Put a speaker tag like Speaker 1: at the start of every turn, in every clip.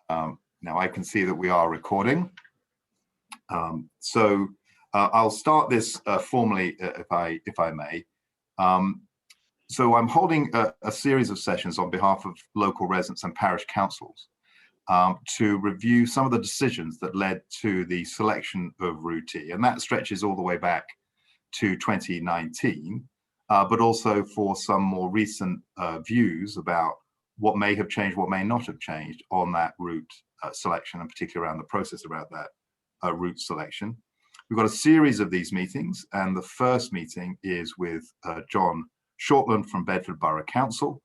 Speaker 1: Now I can see that we are recording. I'll start this formally, if I may. So I'm holding a series of sessions on behalf of local residents and parish councils to review some of the decisions that led to the selection of Route E, and that stretches all the way back to 2019, but also for some more recent views about what may have changed, what may not have changed on that route selection, and particularly around the process around that route selection. We've got a series of these meetings, and the first meeting is with Jon Shortland from Bedford Borough Council.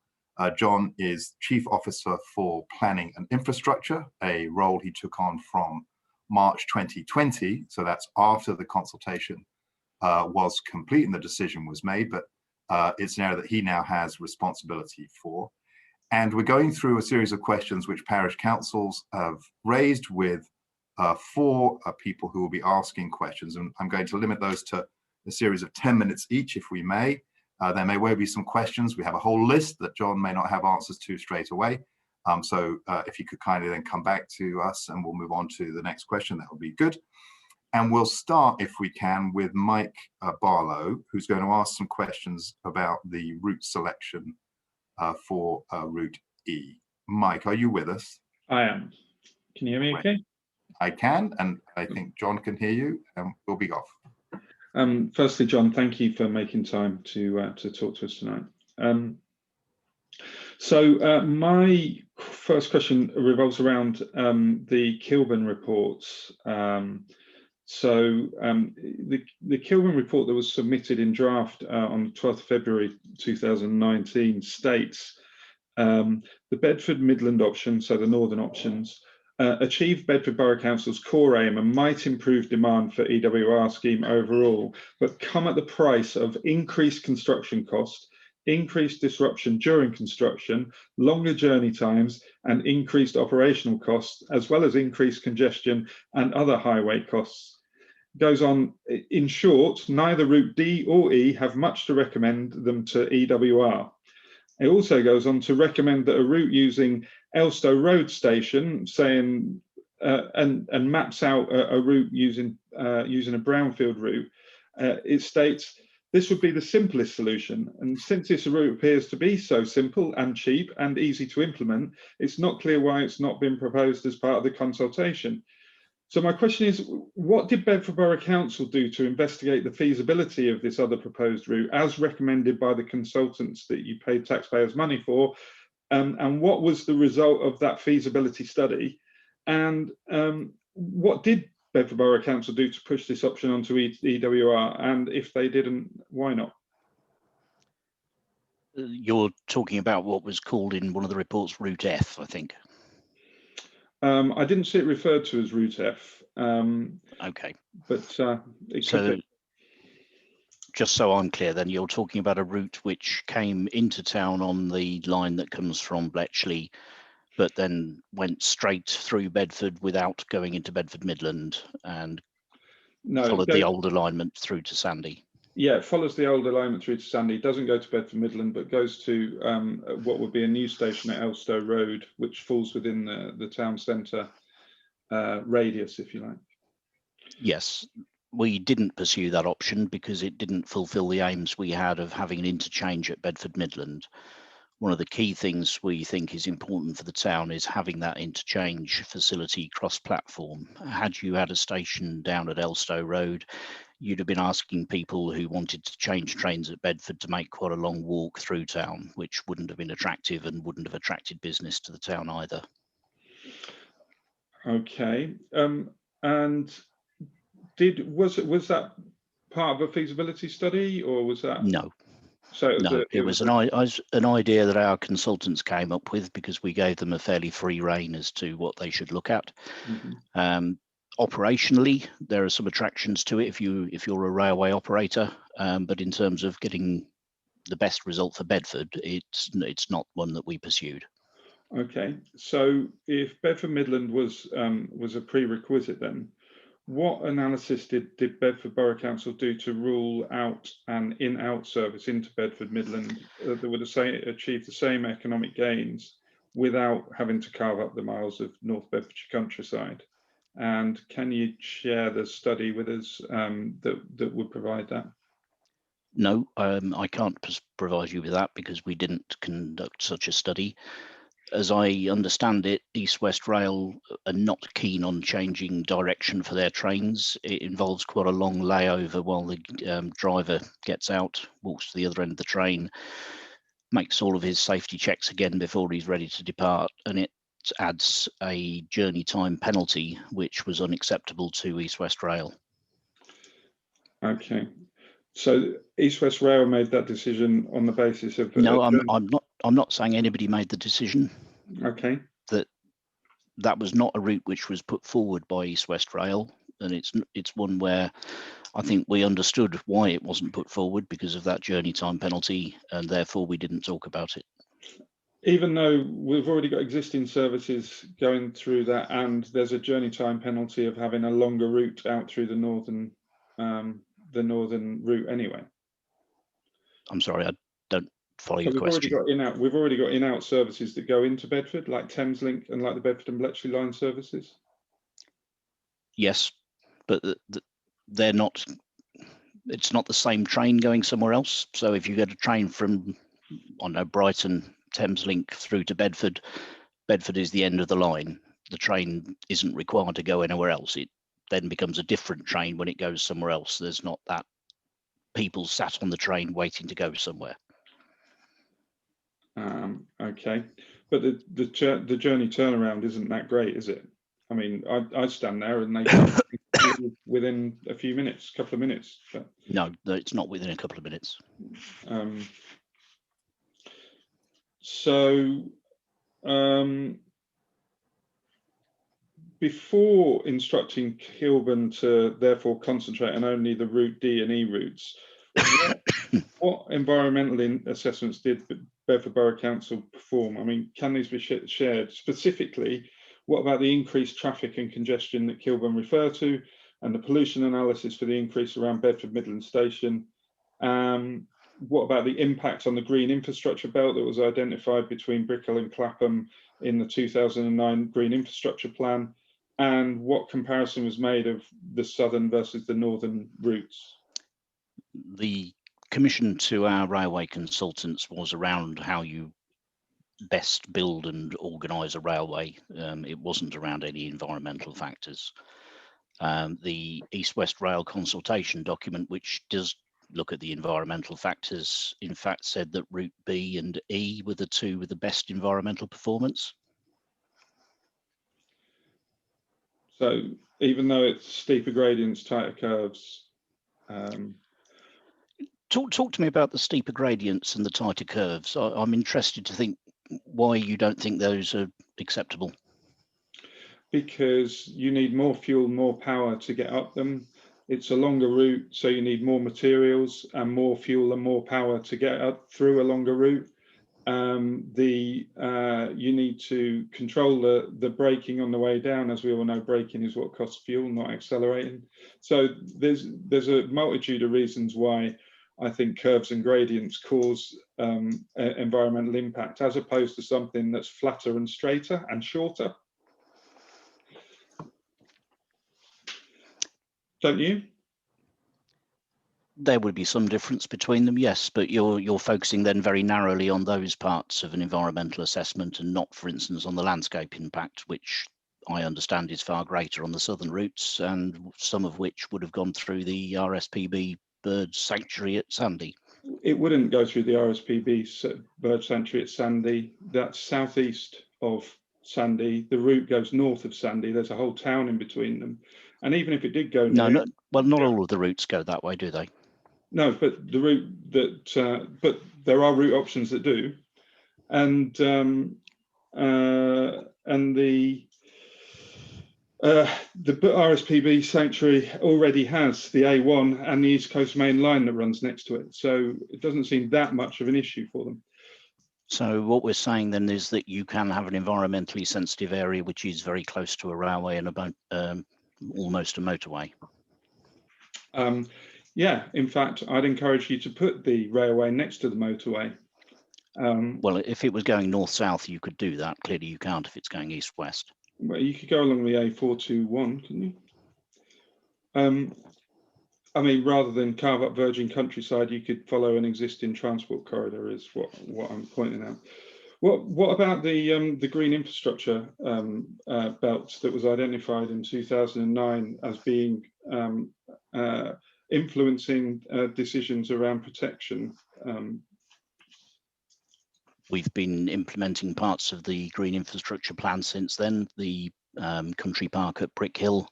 Speaker 1: Jon is Chief Officer for Planning and Infrastructure, a role he took on from March 2020, so that's after the consultation was complete and the decision was made, but it's an area that he now has responsibility for. And we're going through a series of questions which parish councils have raised with 4 people who will be asking questions, and I'm going to limit those to a series of 10 minutes each, if we may. There may well be some questions. We have a whole list that Jon may not have answers to straight away. So if you could kindly then come back to us and we'll move on to the next question, that would be good. And we'll start, if we can, with Mike Barlow, who's going to ask some questions about the route selection for Route E. Mike, are you with us?
Speaker 2: I am. Can you hear me okay?
Speaker 1: I can, and I think Jon can hear you, and we'll be off.
Speaker 2: Firstly, Jon, thank you for making time to talk to us tonight. My first question revolves around the Kilburn reports. The Kilburn report that was submitted in draft on 12th February 2019 states the Bedford Midland option, so the northern options, achieve Bedford Borough Council's core aim and might improve demand for EWR scheme overall, but come at the price of increased construction costs, increased disruption during construction, longer journey times, and increased operational costs, as well as increased congestion and other highway costs. Goes on, in short, neither Route D or E have much to recommend them to EWR. It also goes on to recommend that a route using Elstow Road Station, saying and maps out a route using a brownfield route. It states this would be the simplest solution, and since this route appears to be so simple and cheap and easy to implement, it's not clear why it's not been proposed as part of the consultation. So my question is, what did Bedford Borough Council do to investigate the feasibility of this other proposed route as recommended by the consultants that you paid taxpayers money for? And what was the result of that feasibility study? And what did Bedford Borough Council do to push this option onto EWR? And if they didn't, why not?
Speaker 3: You're talking about what was called in one of the reports Route F, I think.
Speaker 2: I didn't see it referred to as Route F.
Speaker 3: Okay.
Speaker 2: But it could be.
Speaker 3: Just so I'm clear, then you're talking about a route which came into town on the line that comes from Bletchley, but then went straight through Bedford without going into Bedford Midland and followed the old alignment through to Sandy.
Speaker 2: Yeah, it follows the old alignment through to Sandy. It doesn't go to Bedford Midland, but goes to what would be a new station at Elstow Road, which falls within the town centre radius, if you like.
Speaker 3: Yes, we didn't pursue that option because it didn't fulfil the aims we had of having an interchange at Bedford Midland. One of the key things we think is important for the town is having that interchange facility cross-platform. Had you had a station down at Elstow Road, you'd have been asking people who wanted to change trains at Bedford to make quite a long walk through town, which wouldn't have been attractive and wouldn't have attracted business to the town either.
Speaker 2: Okay, and was that part of a feasibility study, or was that?
Speaker 3: No.
Speaker 2: So
Speaker 3: it was an idea that our consultants came up with because we gave them a fairly free rein as to what they should look at. Mm-hmm. Operationally, there are some attractions to it if you're a railway operator, but in terms of getting the best result for Bedford, it's not one that we pursued.
Speaker 2: Okay, so if Bedford Midland was a prerequisite, then what analysis did Bedford Borough Council do to rule out an in-out service into Bedford Midland that would achieve the same economic gains without having to carve up the miles of North Bedfordshire countryside? And can you share the study with us that would provide that?
Speaker 3: No, I can't provide you with that because we didn't conduct such a study. As I understand it, East West Rail are not keen on changing direction for their trains. It involves quite a long layover while the driver gets out, walks to the other end of the train, makes all of his safety checks again before he's ready to depart, and it adds a journey time penalty, which was unacceptable to East West Rail.
Speaker 2: Okay. So East West Rail made that decision on the basis of
Speaker 3: no. I'm not saying anybody made the decision.
Speaker 2: Okay.
Speaker 3: That was not a route which was put forward by East West Rail, and it's one where I think we understood why it wasn't put forward because of that journey time penalty, and therefore we didn't talk about it.
Speaker 2: Even though we've already got existing services going through that, and there's a journey time penalty of having a longer route out through the northern route anyway.
Speaker 3: I'm sorry, I don't follow
Speaker 2: So
Speaker 3: your question.
Speaker 2: We've already got in-out services that go into Bedford, like Thameslink and like the Bedford and Bletchley line services.
Speaker 3: Yes, but they're not. It's not the same train going somewhere else. So if you get a train from, I don't know, Brighton, Thameslink through to Bedford, Bedford is the end of the line. The train isn't required to go anywhere else. It then becomes a different train when it goes somewhere else. There's not that people sat on the train waiting to go somewhere.
Speaker 2: Okay, but the journey turnaround isn't that great, is it? I mean, I stand there and they within a few minutes, couple of minutes. But,
Speaker 3: no, it's not within a couple of minutes.
Speaker 2: Before instructing Kilburn to therefore concentrate on only the Route D and E routes, what environmental assessments did Bedford Borough Council perform? I mean, can these be shared? Specifically, what about the increased traffic and congestion that Kilburn referred to, and the pollution analysis for the increase around Bedford Midland Station? What about the impact on the green infrastructure belt that was identified between Brickell and Clapham in the 2009 Green Infrastructure Plan? And what comparison was made of the southern versus the northern routes?
Speaker 3: The commission to our railway consultants was around how you best build and organise a railway. It wasn't around any environmental factors. The East West Rail consultation document, which does look at the environmental factors, in fact said that Route B and E were the two with the best environmental performance.
Speaker 2: So even though it's steeper gradients, tighter curves.
Speaker 3: Talk to me about the steeper gradients and the tighter curves. I'm interested to think why you don't think those are acceptable.
Speaker 2: Because you need more fuel, more power to get up them. It's a longer route, so you need more materials and more fuel and more power to get up through a longer route. You need to control the braking on the way down. As we all know, braking is what costs fuel, not accelerating. So there's a multitude of reasons why I think curves and gradients cause environmental impact, as opposed to something that's flatter and straighter and shorter. Don't you?
Speaker 3: There would be some difference between them, yes, but you're focusing then very narrowly on those parts of an environmental assessment and not, for instance, on the landscape impact, which I understand is far greater on the southern routes, and some of which would have gone through the RSPB Bird Sanctuary at Sandy.
Speaker 2: It wouldn't go through the RSPB Bird Sanctuary at Sandy. That's southeast of Sandy. The route goes north of Sandy. There's a whole town in between them. And even if it did go
Speaker 3: not all of the routes go that way, do they?
Speaker 2: No, but the route that, but there are route options that do, and the RSPB Sanctuary already has the A1 and the East Coast Main Line that runs next to it, so it doesn't seem that much of an issue for them.
Speaker 3: So what we're saying then is that you can have an environmentally sensitive area which is very close to a railway and about almost a motorway.
Speaker 2: Yeah, in fact, I'd encourage you to put the railway next to the motorway.
Speaker 3: Well, if it was going north-south, you could do that. Clearly, you can't if it's going east-west.
Speaker 2: Well, you could go along the A421, couldn't you? I mean, rather than carve up virgin countryside, you could follow an existing transport corridor, is what I'm pointing out. What about the green infrastructure belt that was identified in 2009 as being influencing decisions around protection?
Speaker 3: We've been implementing parts of the green infrastructure plan since then. The country park at Brick Hill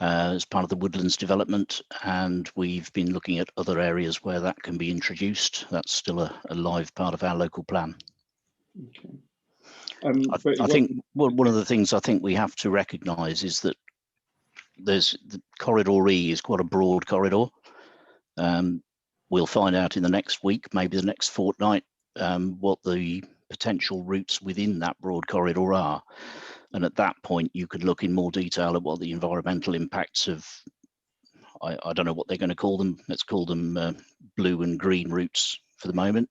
Speaker 3: as part of the woodlands development, and we've been looking at other areas where that can be introduced. That's still a live part of our local plan.
Speaker 2: Okay.
Speaker 3: I think one of the things I think we have to recognise is that the corridor E is quite a broad corridor. We'll find out in the next week, maybe the next fortnight, what the potential routes within that broad corridor are. And at that point, you could look in more detail at what the environmental impacts of, I don't know what they're going to call them. Let's call them blue and green routes for the moment.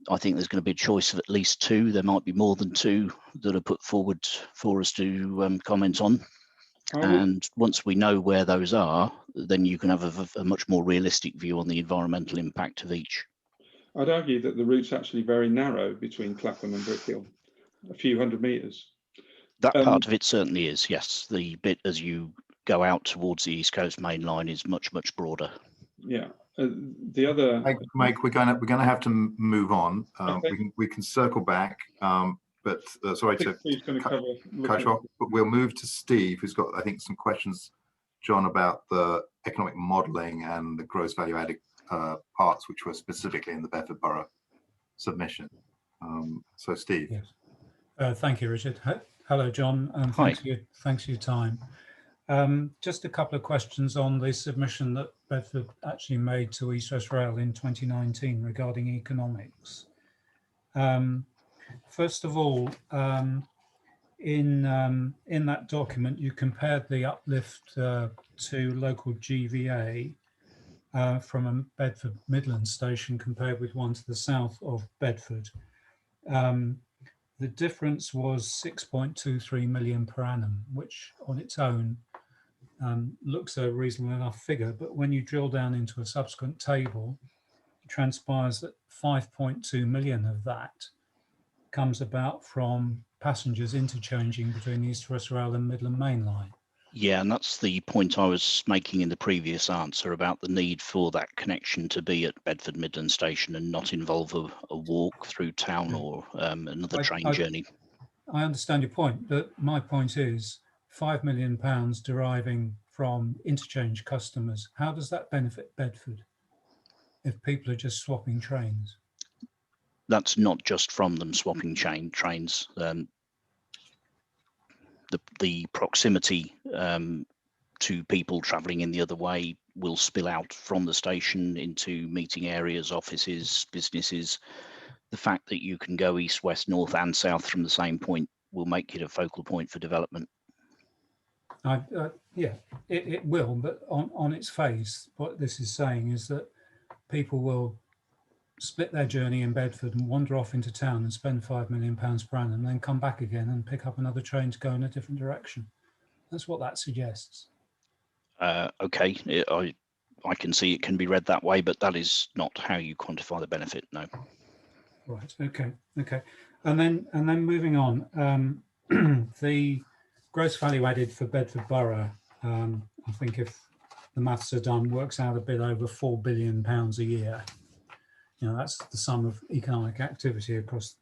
Speaker 3: I think there's going to be a choice of at least two. There might be more than two that are put forward for us to comment on. And once we know where those are, then you can have a much more realistic view on the environmental impact of each.
Speaker 2: I'd argue that the route's actually very narrow between Clapham and Brick Hill, a few hundred metres.
Speaker 3: That part of it certainly is, yes. The bit as you go out towards the East Coast main line is much broader.
Speaker 2: Yeah. The other,
Speaker 1: Mike, we're going to have to move on.
Speaker 2: Okay.
Speaker 1: We can circle back, but sorry to cut you off. But we'll move to Steve, who's got, I think, some questions, John, about the economic modelling and the gross value added parts, which were specifically in the Bedford Borough submission. So, Steve.
Speaker 4: Yes. Thank you, Richard. Hello, John, and thanks for your time. Just a couple of questions on the submission that Bedford actually made to East West Rail in 2019 regarding economics. First of all, in that document, you compared the uplift to local GVA from a Bedford Midland station compared with one to the south of Bedford. The difference was 6.23 million per annum, which on its own looks a reasonable enough figure, but when you drill down into a subsequent table, it transpires that 5.2 million of that comes about from passengers interchanging between East West Rail and Midland Main Line.
Speaker 3: Yeah, and that's the point I was making in the previous answer about the need for that connection to be at Bedford Midland Station and not involve a walk through town or another train journey.
Speaker 4: I understand your point, but my point is £5 million deriving from interchange customers. How does that benefit Bedford if people are just swapping trains?
Speaker 3: That's not just from them swapping trains. The proximity to people travelling in the other way will spill out from the station into meeting areas, offices, businesses. The fact that you can go east, west, north and south from the same point will make it a focal point for development.
Speaker 4: Yeah, it will, but on its face, what this is saying is that people will split their journey in Bedford and wander off into town and spend £5 million per annum and then come back again and pick up another train to go in a different direction. That's what that suggests.
Speaker 3: Okay, I can see it can be read that way, but that is not how you quantify the benefit, no.
Speaker 4: Right, okay. And then moving on, the gross value added for Bedford Borough, I think if the maths are done, works out a bit over £4 billion a year. You know, that's the sum of economic activity across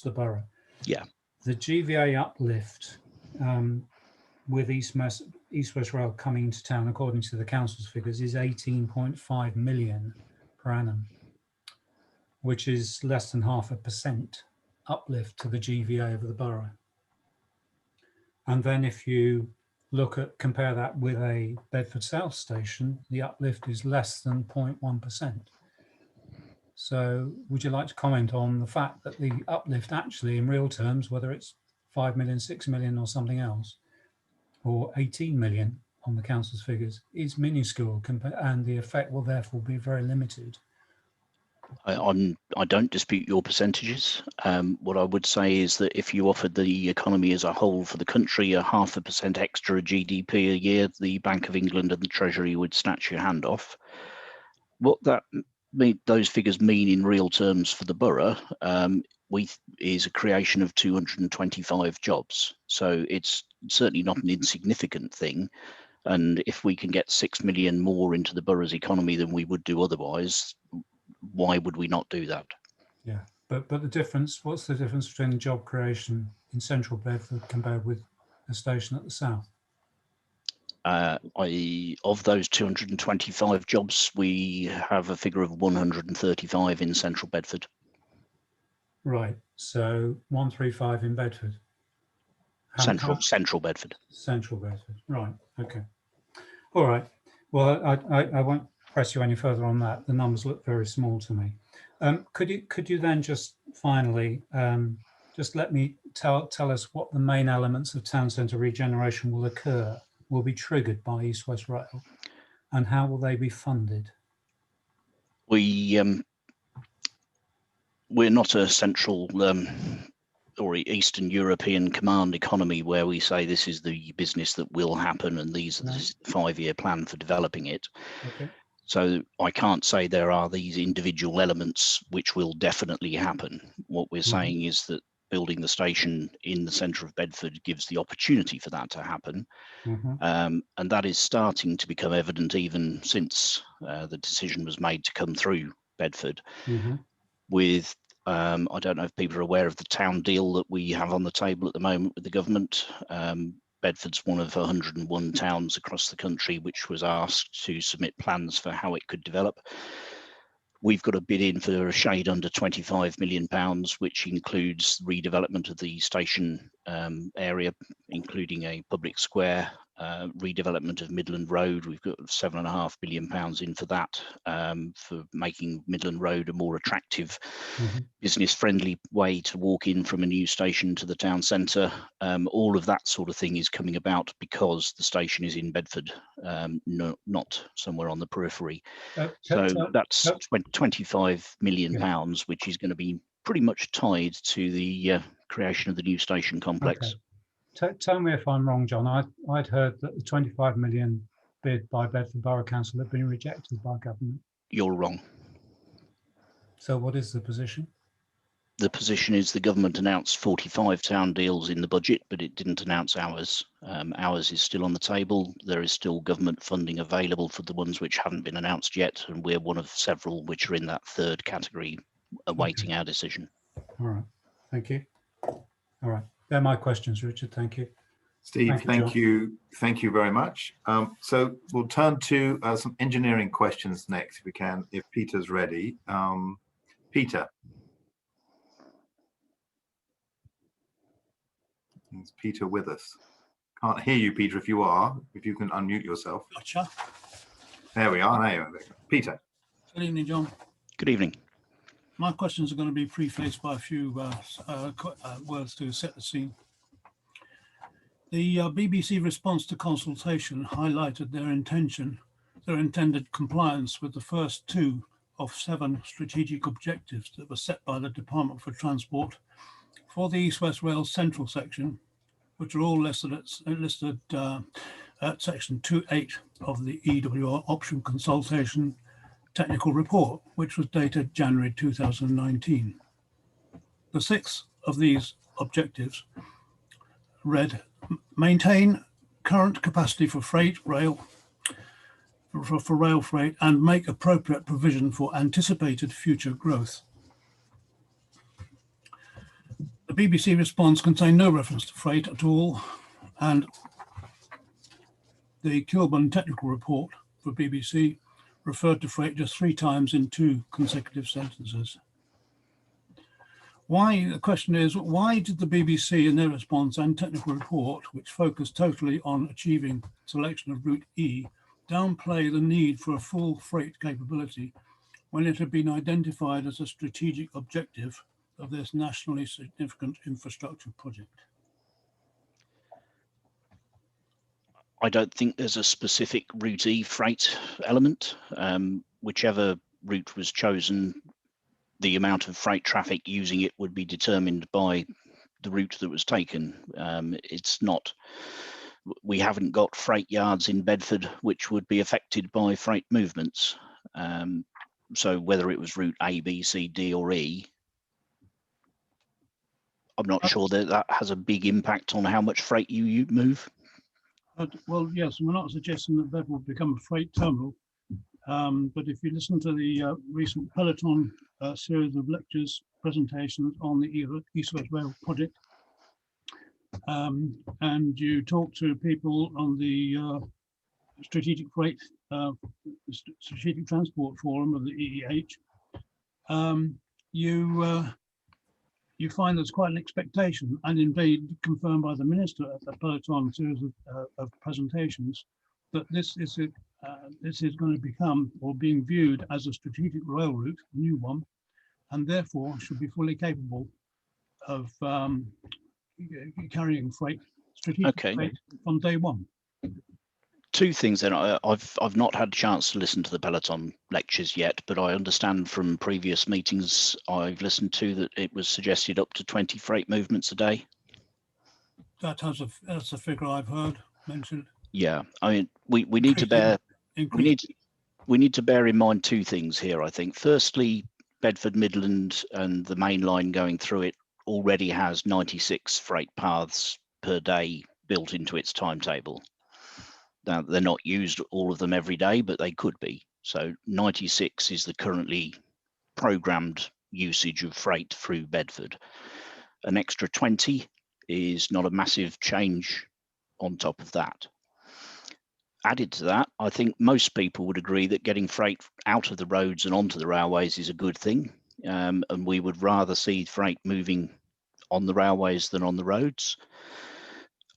Speaker 4: the borough.
Speaker 3: Yeah.
Speaker 4: The GVA uplift with East West Rail coming into town, according to the council's figures, is 18.5 million per annum, which is less than 0.5% uplift to the GVA of the borough. And then if you compare that with a Bedford South station, the uplift is less than 0.1%. So would you like to comment on the fact that the uplift actually in real terms, whether it's 5 million, 6 million or something else, or 18 million on the council's figures, is minuscule and the effect will therefore be very limited?
Speaker 3: I don't dispute your percentages. What I would say is that if you offered the economy as a whole for the country a 0.5% extra GDP a year, the Bank of England and the Treasury would snatch your hand off. What those figures mean in real terms for the borough is a creation of 225 jobs. So it's certainly not an insignificant thing. And if we can get 6 million more into the borough's economy than we would do otherwise, why would we not do that?
Speaker 4: Yeah, but the difference, what's the difference between job creation in central Bedford compared with a station at the south?
Speaker 3: Of those 225 jobs, we have a figure of 135 in central Bedford.
Speaker 4: Right, so 135 in Bedford.
Speaker 3: Central Bedford.
Speaker 4: Central Bedford, right, okay. All right, well, I won't press you any further on that. The numbers look very small to me. Could you then just finally just let me tell us what the main elements of town centre regeneration will be triggered by East West Rail, and how will they be funded?
Speaker 3: We're not a central or Eastern European command economy where we say this is the business that will happen and this is the 5-year plan for developing it.
Speaker 4: Okay.
Speaker 3: So I can't say there are these individual elements which will definitely happen. What we're saying is that building the station in the centre of Bedford gives the opportunity for that to happen. And that is starting to become evident even since the decision was made to come through Bedford with I don't know if people are aware of the town deal that we have on the table at the moment with the government. Bedford's one of 101 towns across the country which was asked to submit plans for how it could develop. We've got a bid in for a shade under £25 million, which includes redevelopment of the station area, including a public square, redevelopment of Midland Road. We've got £7.5 million in for that, for making Midland Road a more attractive, business-friendly way to walk in from a new station to the town centre. All of that sort of thing is coming about because the station is in Bedford, not somewhere on the periphery. So that's £25 million, which is going to be pretty much tied to the creation of the new station complex.
Speaker 4: Okay. Tell me if I'm wrong, John. I'd heard that the 25 million bid by Bedford Borough Council had been rejected by government.
Speaker 3: You're wrong.
Speaker 4: So what is the position?
Speaker 3: The position is the government announced 45 town deals in the budget, but it didn't announce ours. Ours is still on the table. There is still government funding available for the ones which haven't been announced yet, and we're one of several which are in that third category awaiting our decision.
Speaker 4: All right. Thank you. All right. They're my questions, Richard. Thank you.
Speaker 1: Steve, thank you very much. So we'll turn to some engineering questions next, if we can, if Peter's ready. Peter. Is Peter with us? Can't hear you, Peter. If you can unmute yourself.
Speaker 5: Gotcha.
Speaker 1: There we are. There you are. Peter.
Speaker 5: Good evening, John.
Speaker 3: Good evening.
Speaker 5: My questions are going to be prefaced by a few words to set the scene. The BBC response to consultation highlighted their intended compliance with the first 2 of 7 strategic objectives that were set by the Department for Transport for the East West Rail Central section, which are all listed at section 2.8 of the EWR option consultation technical report, which was dated January 2019. The 6th of these objectives read, maintain current capacity for rail freight and make appropriate provision for anticipated future growth. The BBC response contained no reference to freight at all, and the Kilburn technical report for BBC referred to freight just 3 times in 2 consecutive sentences. The question is, why did the BBC in their response and technical report, which focused totally on achieving selection of route E, downplay the need for a full freight capability when it had been identified as a strategic objective of this nationally significant infrastructure project?
Speaker 3: I don't think there's a specific route E freight element. Whichever route was chosen the amount of freight traffic using it would be determined by the route that was taken. It's not, we haven't got freight yards in Bedford which would be affected by freight movements. So whether it was route A, B, C, D or E, I'm not sure that that has a big impact on how much freight you move.
Speaker 5: Well, yes, we're not suggesting that Bedford will become a freight terminal, but if you listen to the recent Peloton series of lectures, presentations on the East West Rail project, and you talk to people on the Strategic Transport Forum of the EEH, you find there's quite an expectation, and indeed confirmed by the Minister at the Peloton series of presentations, that this is going to become, or being viewed as, a strategic rail route, a new one, and therefore should be fully capable of carrying freight, strategic freight from day one.
Speaker 3: Two things then. I've not had a chance to listen to the Peloton lectures yet, but I understand from previous meetings I've listened to that it was suggested up to 20 freight movements a day.
Speaker 5: That's a figure I've heard mentioned.
Speaker 3: Yeah, I mean, we need to bear we need to bear in mind two things here, I think. Firstly, Bedford Midland and the main line going through it already has 96 freight paths per day built into its timetable. Now, they're not used all of them every day, but they could be. So 96 is the currently programmed usage of freight through Bedford. An extra 20 is not a massive change on top of that. Added to that, I think most people would agree that getting freight out of the roads and onto the railways is a good thing. And we would rather see freight moving on the railways than on the roads.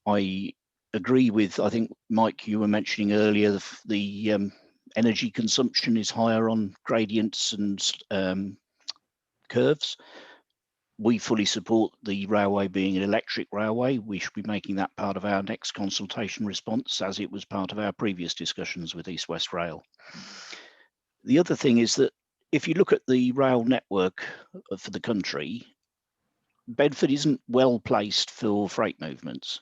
Speaker 3: I agree with, I think, Mike, you were mentioning earlier, the energy consumption is higher on gradients and curves. We fully support the railway being an electric railway. We should be making that part of our next consultation response, as it was part of our previous discussions with East West Rail. The other thing is that if you look at the rail network for the country, Bedford isn't well placed for freight movements.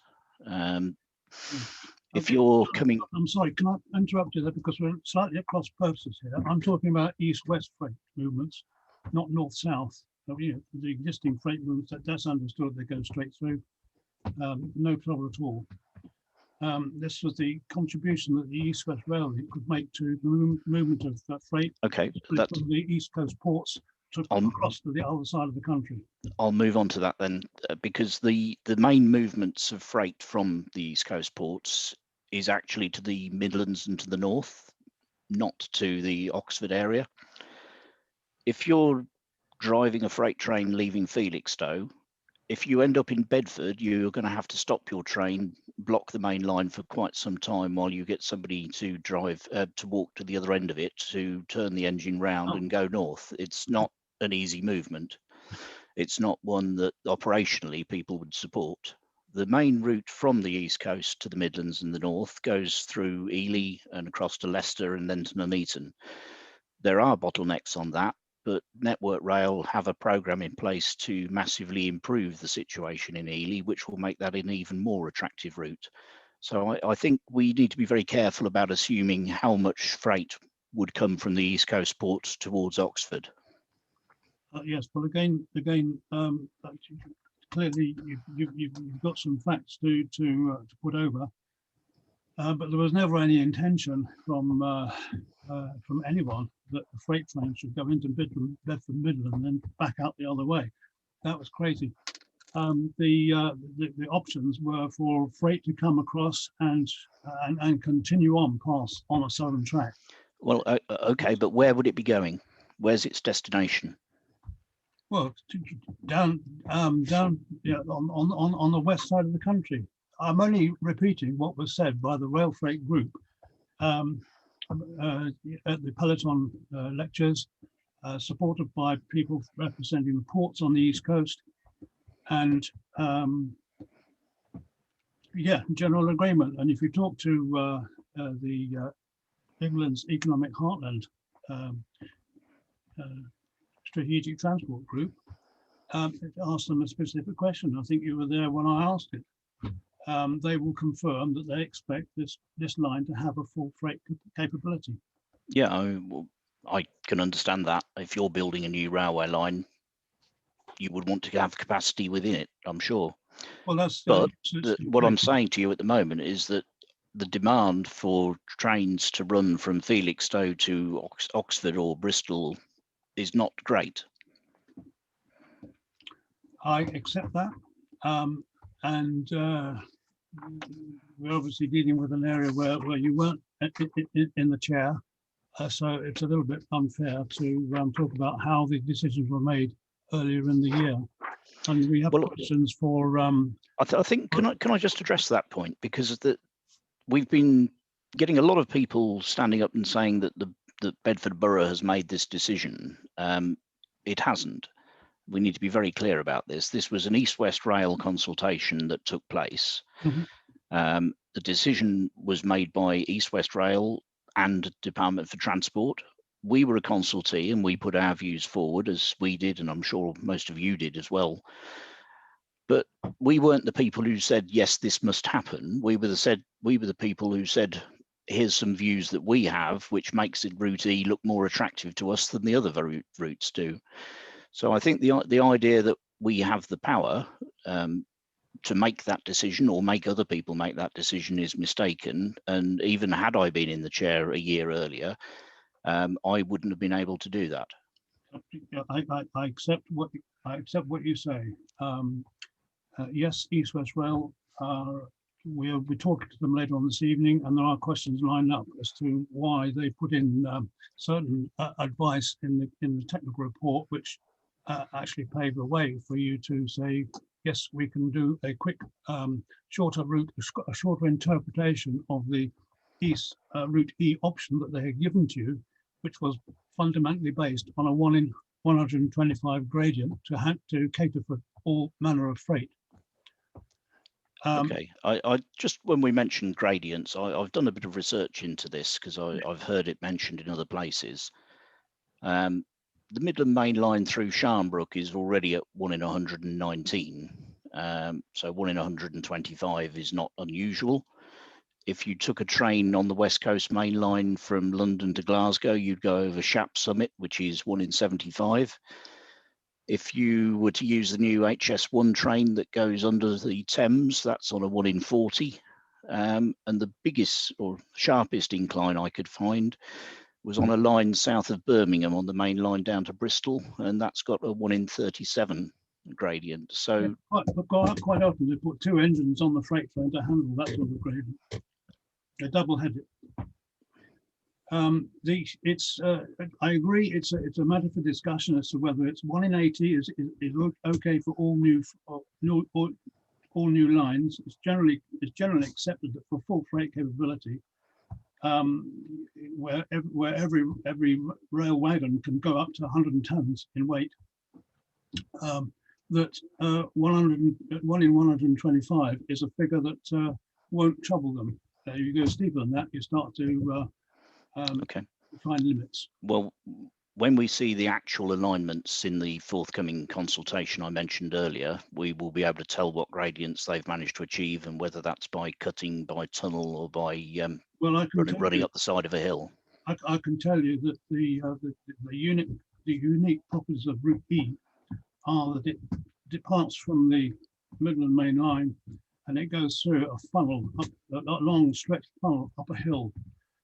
Speaker 3: If you're coming,
Speaker 5: I'm sorry, can I interrupt you there, because we're slightly at cross purposes here. I'm talking about east-west freight movements, not north-south. You know, the existing freight movements, that's understood, they go straight through, no trouble at all. This was the contribution that the East West Rail could make to the movement of freight.
Speaker 3: Okay,
Speaker 5: that's from the East Coast ports to across to the other side of the country.
Speaker 3: I'll move on to that then, because the main movements of freight from the East Coast ports is actually to the Midlands and to the north, not to the Oxford area. If you're driving a freight train leaving Felixstowe, if you end up in Bedford, you're going to have to stop your train, block the main line for quite some time while you get somebody to drive, to walk to the other end of it, to turn the engine round and go north. It's not an easy movement. It's not one that operationally people would support. The main route from the East Coast to the Midlands and the North goes through Ely and across to Leicester and then to Nuneaton. There are bottlenecks on that, but Network Rail have a programme in place to massively improve the situation in Ely, which will make that an even more attractive route. So I think we need to be very careful about assuming how much freight would come from the East Coast ports towards Oxford.
Speaker 5: Yes, well, again, clearly you've got some facts to put over, but there was never any intention from anyone that the freight train should go into Bedford Midland and then back out the other way. That was crazy. The options were for freight to come across and continue on past on a southern track.
Speaker 3: Well, okay, but where would it be going? Where's its destination?
Speaker 5: Well, down yeah, on the west side of the country. I'm only repeating what was said by the Rail Freight Group at the Peloton lectures, supported by people representing the ports on the East Coast, and yeah, general agreement. And if you talk to England's economic heartland, Strategic Transport Group, asked them a specific question. I think you were there when I asked it. They will confirm that they expect this line to have a full freight capability.
Speaker 3: Yeah, I can understand that. If you're building a new railway line, you would want to have capacity within it, I'm sure.
Speaker 5: Well, that's
Speaker 3: what I'm saying to you at the moment is that the demand for trains to run from Felixstowe to Oxford or Bristol is not great.
Speaker 5: I accept that. And we're obviously dealing with an area where you weren't in the chair. So it's a little bit unfair to talk about how the decisions were made earlier in the year. And we have questions for.
Speaker 3: I think can I just address that point, because we've been getting a lot of people standing up and saying that the Bedford Borough has made this decision. It hasn't. We need to be very clear about this. This was an East-West Rail consultation that took place.
Speaker 5: Mm-hmm.
Speaker 3: The decision was made by East-West Rail and Department for Transport. We were a consultee and we put our views forward, as we did, and I'm sure most of you did as well. But we weren't the people who said, yes, this must happen. We were the people who said, here's some views that we have, which makes it Route E look more attractive to us than the other routes do. So I think the idea that we have the power to make that decision or make other people make that decision is mistaken. And even had I been in the chair a year earlier, I wouldn't have been able to do that.
Speaker 5: I accept what you say. Yes, East West Rail. We'll be talking to them later on this evening, and there are questions lined up as to why they put in certain advice in the technical report, which actually paved the way for you to say, yes, we can do a quick, shorter route, a shorter interpretation of the East Route E option that they had given to you, which was fundamentally based on a 1 in 125 gradient to cater for all manner of freight.
Speaker 3: Okay, I just, when we mentioned gradients, I've done a bit of research into this because I've heard it mentioned in other places. The Midland Main Line through Sharnbrook is already at 1 in 119. So 1 in 125 is not unusual. If you took a train on the West Coast Main Line from London to Glasgow, you'd go over Shap Summit, which is 1 in 75. If you were to use the new HS1 train that goes under the Thames, that's on a 1 in 40. And the biggest or sharpest incline I could find was on a line south of Birmingham on the main line down to Bristol, and that's got a 1 in 37 gradient. So
Speaker 5: quite often they put 2 engines on the freight train to handle that sort of gradient. They're double-headed. I agree. It's a matter for discussion as to whether it's 1 in 80 is okay for all new lines. It's generally accepted that for full freight capability, where every rail wagon can go up to 100 tons in weight, that 1 in 125 is a figure that won't trouble them. You go steeper than that, you start to find limits.
Speaker 3: Well, when we see the actual alignments in the forthcoming consultation I mentioned earlier, we will be able to tell what gradients they've managed to achieve and whether that's by cutting, by tunnel, or by running up the side of a hill.
Speaker 5: I can tell you that the unique properties of Route E are that it departs from the Midland Main Line and it goes through a funnel, a long stretched funnel up a hill.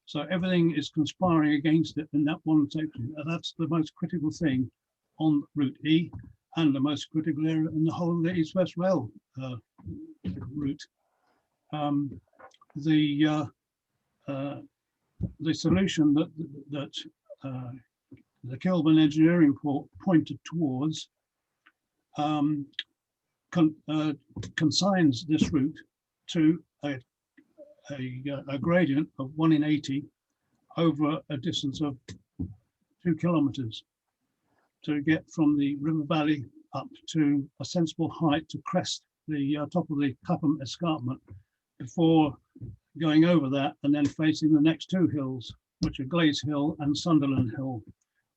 Speaker 5: So everything is conspiring against it in that one section. And that's the most critical thing on Route E and the most critical area in the whole of the East-West Rail route. The solution that the Kilburn Engineering Report pointed towards consigns this route to a gradient of 1 in 80 over a distance of 2 kilometers to get from the river valley up to a sensible height to crest the top of the Clapham escarpment before going over that and then facing the next 2 hills, which are Glaze Hill and Sunderland Hill,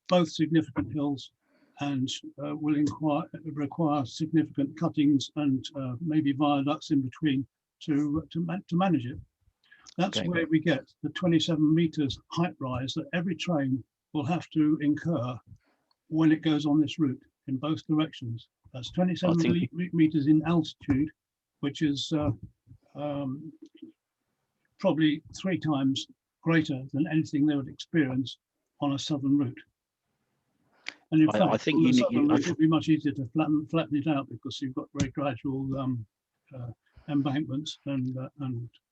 Speaker 5: both significant hills and will require significant cuttings and maybe viaducts in between to manage it. That's
Speaker 3: Okay.
Speaker 5: where we get the 27 meters height rise that every train will have to incur when it goes on this route in both directions. That's 27 meters in altitude, which is probably 3 times greater than anything they would experience on a southern route. And in fact,
Speaker 3: I think
Speaker 5: on
Speaker 3: you
Speaker 5: the
Speaker 3: need,
Speaker 5: southern route, it'll be much easier to flatten it out because you've got very gradual embankments and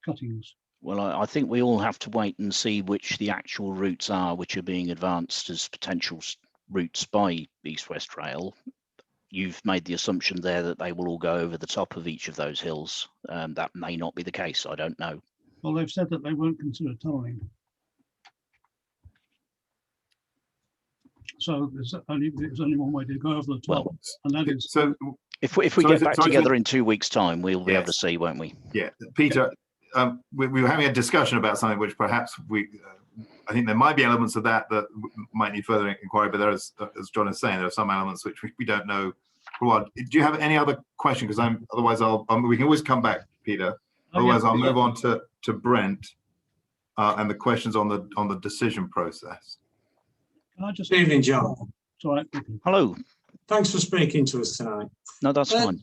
Speaker 5: cuttings.
Speaker 3: well, I think we all have to wait and see which the actual routes are, which are being advanced as potential routes by East West Rail. You've made the assumption there that they will all go over the top of each of those hills. That may not be the case. I don't know.
Speaker 5: Well, they've said that they won't consider tunnelling. So there's only one way to go over the top,
Speaker 3: Well,
Speaker 5: and that is.
Speaker 1: So
Speaker 3: if we get back together in 2 weeks' time, we'll be able to see, won't we?
Speaker 1: Yeah, Peter, we were having a discussion about something which perhaps I think there might be elements of that might need further inquiry, but there is, as John is saying, there are some elements which we don't know. Do you have any other question? Because otherwise we can always come back, Peter. Otherwise, I'll move on to Brent and the questions on the decision process.
Speaker 5: Can I just?
Speaker 6: Good evening, John.
Speaker 5: Sorry.
Speaker 3: Hello.
Speaker 6: Thanks for speaking to us tonight.
Speaker 3: No, that's fine.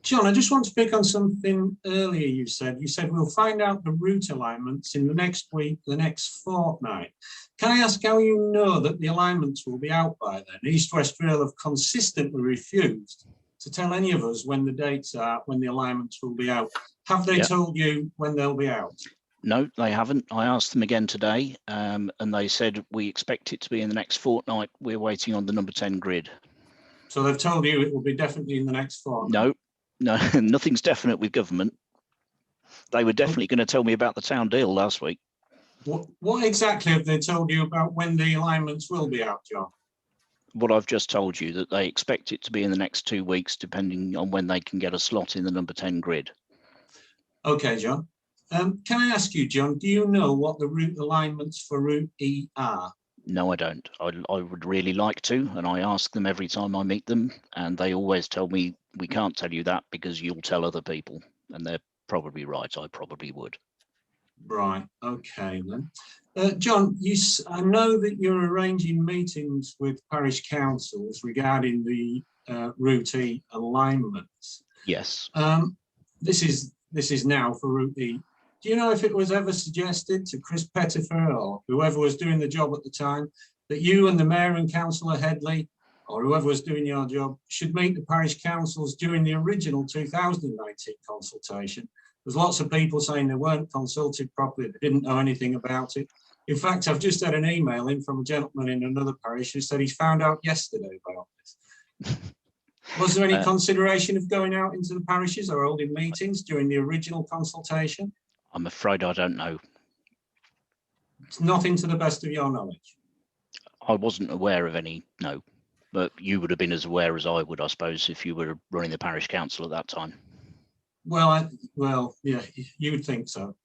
Speaker 6: John, I just want to pick on something earlier you said. You said we'll find out the route alignments in the next week, the next fortnight. Can I ask how you know that the alignments will be out by then? East West Rail have consistently refused to tell any of us when the dates are, when the alignments will be out. Have they told you when they'll be out?
Speaker 3: No, they haven't. I asked them again today, and they said we expect it to be in the next fortnight. We're waiting on the number 10 grid.
Speaker 6: So they've told you it will be definitely in the next fortnight?
Speaker 3: No, nothing's definite with government. They were definitely going to tell me about the town deal last week.
Speaker 6: What exactly have they told you about when the alignments will be out, John?
Speaker 3: What I've just told you, that they expect it to be in the next 2 weeks, depending on when they can get a slot in the number 10 grid.
Speaker 6: Okay, John. Can I ask you, John, do you know what the route alignments for Route E are?
Speaker 3: No, I don't. I would really like to, and I ask them every time I meet them, and they always tell me, we can't tell you that because you'll tell other people, and they're probably right. I probably would. Right.
Speaker 6: Okay, then. John, I know that you're arranging meetings with parish councils regarding the Route E alignments.
Speaker 3: Yes.
Speaker 6: This is now for Route E. Do you know if it was ever suggested to Chris Pettifer or whoever was doing the job at the time that you and the Mayor and Councillor Headley or whoever was doing your job should meet the parish councils during the original 2019 consultation? There's lots of people saying they weren't consulted properly, they didn't know anything about it. In fact, I've just had an email in from a gentleman in another parish who said he's found out yesterday about this. Was there any consideration of going out into the parishes or holding meetings during the original consultation?
Speaker 3: I'm afraid I don't know.
Speaker 6: It's nothing to the best of your knowledge.
Speaker 3: I wasn't aware of any, no. But you would have been as aware as I would, I suppose, if you were running the parish council at that time.
Speaker 6: Well, yeah, you would think so.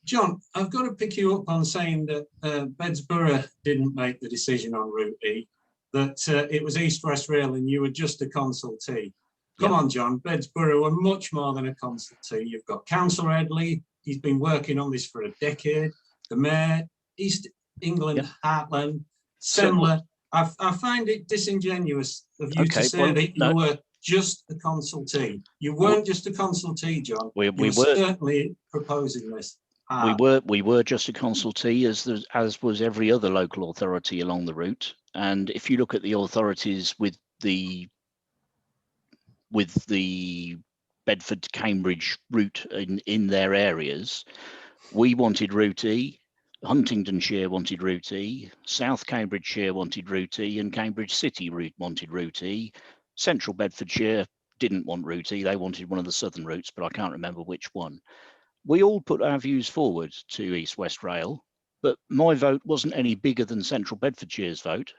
Speaker 6: John, I've got to pick you up on saying that Bedford Borough didn't make the decision on Route E, that it was East West Rail and you were just a consultee. Come on, John, Bedford Borough were much more than a consultee. You've got Councillor Headley, he's been working on this for a decade. The Mayor, East England, Heartland, Semler. I find it disingenuous of you to say that you were just a consultee. You weren't just a consultee, John. We were certainly proposing this.
Speaker 3: We were just a consultee, as was every other local authority along the route. And if you look at the authorities with the Bedford-Cambridge route in their areas, we wanted Route E, Huntingdonshire wanted Route E, South Cambridgeshire wanted Route E, and Cambridge City wanted Route E. Central Bedfordshire didn't want Route E, they wanted one of the southern routes, but I can't remember which one. We all put our views forward to East West Rail, but my vote wasn't any bigger than Central Bedfordshire's vote.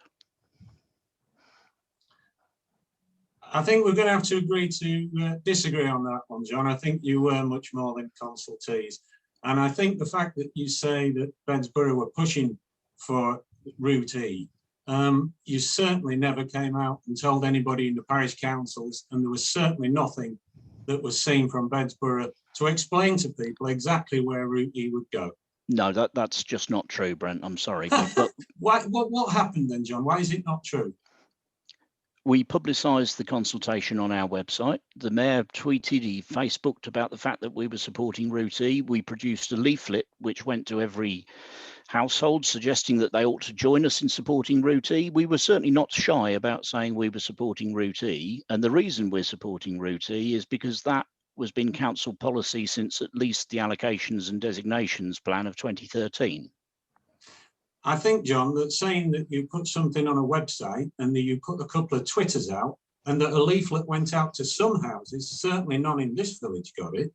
Speaker 6: I think we're going to have to agree to disagree on that one, John. I think you were much more than consultees. And I think the fact that you say that Bedford Borough were pushing for Route E You certainly never came out and told anybody in the parish councils, and there was certainly nothing that was seen from Bedford to explain to people exactly where Route E would go.
Speaker 3: No, that's just not true, Brent. I'm sorry.
Speaker 6: What happened then, John? Why is it not true?
Speaker 3: We publicised the consultation on our website. The mayor tweeted, he Facebooked about the fact that we were supporting Route E. We produced a leaflet which went to every household suggesting that they ought to join us in supporting Route E. We were certainly not shy about saying we were supporting Route E. And the reason we're supporting Route E is because that was been council policy since at least the allocations and designations plan of 2013.
Speaker 6: I think, John, that saying that you put something on a website and that you put a couple of Twitters out and that a leaflet went out to some houses, certainly none in this village got it,